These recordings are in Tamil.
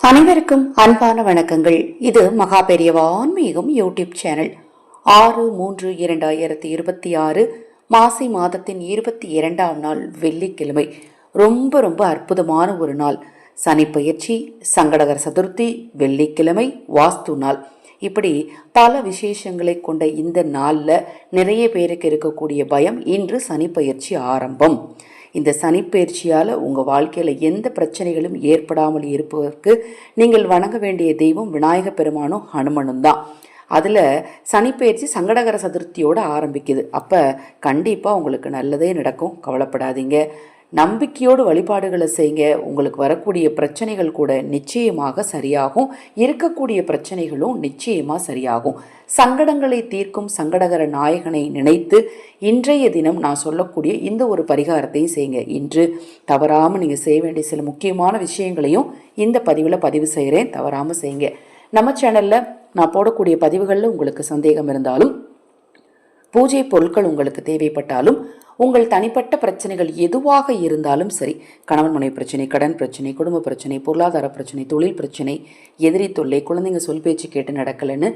அனைவருக்கும் அன்பான வணக்கங்கள். இது மகா பெரியவா ஆன்மீகம் யூடியூப் சேனல். 6/3/2026 மாசி மாதத்தின் 22ஆம் நாள் வெள்ளிக்கிழமை. ரொம்ப ரொம்ப அற்புதமான ஒரு நாள். சனி பயிற்சி, சங்கடகர சதுர்த்தி, வெள்ளிக்கிழமை, வாஸ்து நாள், இப்படி பல விசேஷங்களை கொண்ட இந்த நாளில் நிறைய பேருக்கு இருக்கக்கூடிய பயம், இன்று சனி பயிற்சி ஆரம்பம். இந்த சனிப்பயிற்சியால் உங்கள் வாழ்க்கையில் எந்த பிரச்சனைகளும் ஏற்படாமல் இருப்பதற்கு நீங்கள் வணங்க வேண்டிய தெய்வம் விநாயக பெருமானும் ஹனுமனும் தான். அதில் சனிப்பயிற்சி சங்கடகர சதுர்த்தியோடு ஆரம்பிக்குது. அப்போ கண்டிப்பாக உங்களுக்கு நல்லதே நடக்கும், கவலைப்படாதீங்க. நம்பிக்கையோடு வழிபாடுகளை செய்யுங்க. உங்களுக்கு வரக்கூடிய பிரச்சனைகள் கூட நிச்சயமாக சரியாகும். இருக்கக்கூடிய பிரச்சனைகளும் நிச்சயமாக சரியாகும். சங்கடங்களை தீர்க்கும் சங்கடகர நாயகனை நினைத்து இன்றைய தினம் நான் சொல்லக்கூடிய இந்த ஒரு பரிகாரத்தையும் செய்யுங்க. இன்று தவறாமல் நீங்கள் செய்ய வேண்டிய சில முக்கியமான விஷயங்களையும் இந்த பதிவில் பதிவு செய்கிறேன், தவறாமல் செய்யுங்க. நம்ம சேனலில் நான் போடக்கூடிய பதிவுகளில் உங்களுக்கு சந்தேகம் இருந்தாலும், பூஜை பொருட்கள் உங்களுக்கு தேவைப்பட்டாலும், உங்கள் தனிப்பட்ட பிரச்சனைகள் எதுவாக இருந்தாலும் சரி, கணவன் மனைவி பிரச்சனை, கடன் பிரச்சனை, குடும்ப பிரச்சனை, பொருளாதார பிரச்சனை, தொழில் பிரச்சனை, எதிரி தொல்லை, குழந்தைங்க சொல் பேச்சு கேட்டு நடக்கலைன்னு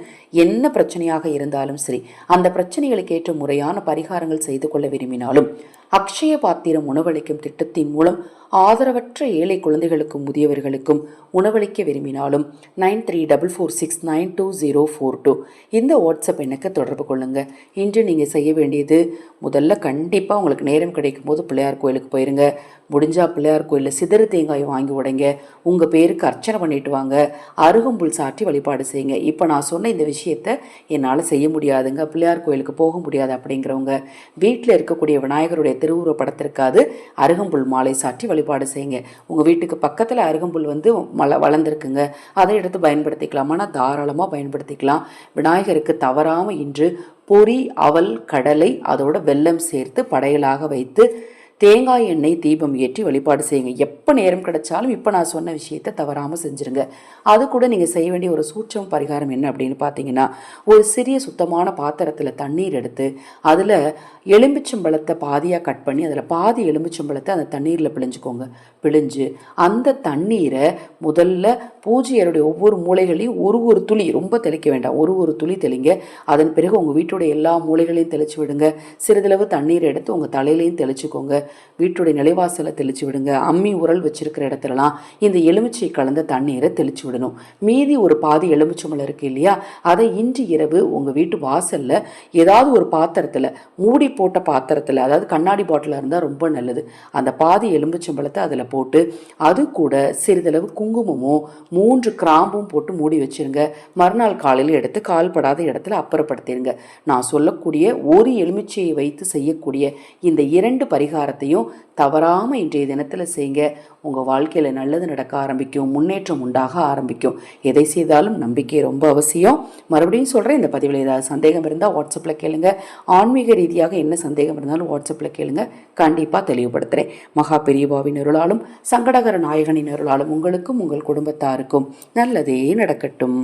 என்ன பிரச்சனையாக இருந்தாலும் சரி, அந்த பிரச்சனைகளுக்கு ஏற்ற முறையான பரிகாரங்கள் செய்து கொள்ள விரும்பினாலும், அக்ஷய பாத்திரம் உணவளிக்கும் திட்டத்தின் மூலம் ஆதரவற்ற ஏழை குழந்தைகளுக்கும் முதியவர்களுக்கும் உணவளிக்க விரும்பினாலும் 9344692042 இந்த வாட்ஸ்அப் எண்ணுக்கு தொடர்பு கொள்ளுங்கள். இன்று நீங்கள் செய்ய வேண்டியது, முதல்ல கண்டிப்பாக உங்களுக்கு நேரம் கிடைக்கும் போது பிள்ளையார் கோயிலுக்கு போயிருங்க. முடிஞ்சால் பிள்ளையார் கோயிலில் சிதறு தேங்காய் வாங்கி உடைங்க. உங்கள் பேருக்கு அர்ச்சனை பண்ணிட்டு வாங்க. அருகம்புல் சாற்றி வழிபாடு செய்யுங்க. இப்போ நான் சொன்ன இந்த விஷயத்தை என்னால் செய்ய முடியாதுங்க, பிள்ளையார் கோயிலுக்கு போக முடியாது அப்படிங்கிறவங்க, வீட்டில் இருக்கக்கூடிய விநாயகருடைய திருவுருவ படத்திற்காது அருகம்புல் மாலை சாற்றி வழிபாடு செய்யுங்க. உங்கள் வீட்டுக்கு பக்கத்தில் அருகம்புல் வளர்ந்துருக்குங்க, அதை எடுத்து பயன்படுத்திக்கலாம். ஆனால் தாராளமாக பயன்படுத்திக்கலாம். விநாயகருக்கு தவறாமல் இன்று பொரி, அவல், கடலை, அதோட வெல்லம் சேர்த்து படையலாக வைத்து தேங்காய் எண்ணெய் தீபம் ஏற்றி வழிபாடு செய்யுங்க. எப்போ நேரம் கிடைச்சாலும் இப்போ நான் சொன்ன விஷயத்தை தவறாமல் செஞ்சுருங்க. அது கூட நீங்கள் செய்ய வேண்டிய ஒரு சூட்சம் பரிகாரம் என்ன அப்படின்னு பார்த்தீங்கன்னா, ஒரு சிறிய சுத்தமான பாத்திரத்தில் தண்ணீர் எடுத்து அதில் எலுமிச்சம்பழத்தை பாதியாக கட் பண்ணி அதில் பாதி எலுமிச்சம்பழத்தை அந்த தண்ணீரில் பிழிஞ்சுக்கோங்க. பிழிஞ்சு அந்த தண்ணீரை முதல்ல பூஜையருடைய ஒவ்வொரு மூலைகளையும் ஒரு துளி, ரொம்ப தெளிக்க வேண்டாம், ஒரு துளி தெளிங்க. அதன் பிறகு உங்கள் வீட்டுடைய எல்லா மூலைகளையும் தெளிச்சு விடுங்க. சிறிதளவு தண்ணீர் எடுத்து உங்கள் தலையிலையும் தெளிச்சுக்கோங்க. வீட்டுடைய நிலைவாசலை தெளிச்சு விடுங்க. அம்மி உரல் வச்சிருக்கிற இடத்துலலாம் இந்த எலுமிச்சை கலந்த தண்ணீரை தெளிச்சு விடணும். மீதி ஒரு பாதி எலுமிச்சம்பழம் இருக்கு இல்லையா, அதை இன்று இரவு உங்கள் வீட்டு வாசலில் ஏதாவது ஒரு பாத்திரத்தில், மூடி போட்ட பாத்திரத்தில், அதாவது கண்ணாடி பாட்டிலாக இருந்தால் ரொம்ப நல்லது, அந்த பாதி எலுமிச்சம்பழத்தை அதில் போட்டு அது கூட சிறிதளவு குங்குமமும் 3 கிராம்பும் போட்டு மூடி வச்சிருங்க. மறுநாள் காலையில் எடுத்து கால்படாத இடத்துல அப்புறப்படுத்திடுங்க. நான் சொல்லக்கூடிய ஒரு எலுமிச்சையை வைத்து செய்யக்கூடிய இந்த 2 பரிகாரத்தையும் தவறாமல் இன்றைய தினத்தில் செய்யுங்க. உங்கள் வாழ்க்கையில் நல்லது நடக்க ஆரம்பிக்கும், முன்னேற்றம் உண்டாக ஆரம்பிக்கும். எதை செய்தாலும் நம்பிக்கை ரொம்ப அவசியம். மறுபடியும் சொல்கிறேன், இந்த பதிவில் ஏதாவது சந்தேகம் இருந்தால் வாட்ஸ்அப்பில் கேளுங்க. ஆன்மீக ரீதியாக என்ன சந்தேகம் இருந்தாலும் வாட்ஸ்அப்பில் கேளுங்க, கண்டிப்பாக தெளிவுபடுத்துகிறேன். மகா பெரியவாவின் அருளாலும் சங்கடகர நாயகனின் அருளாலும் உங்களுக்கும் உங்கள் குடும்பத்தாருக்கும் நல்லதே நடக்கட்டும்.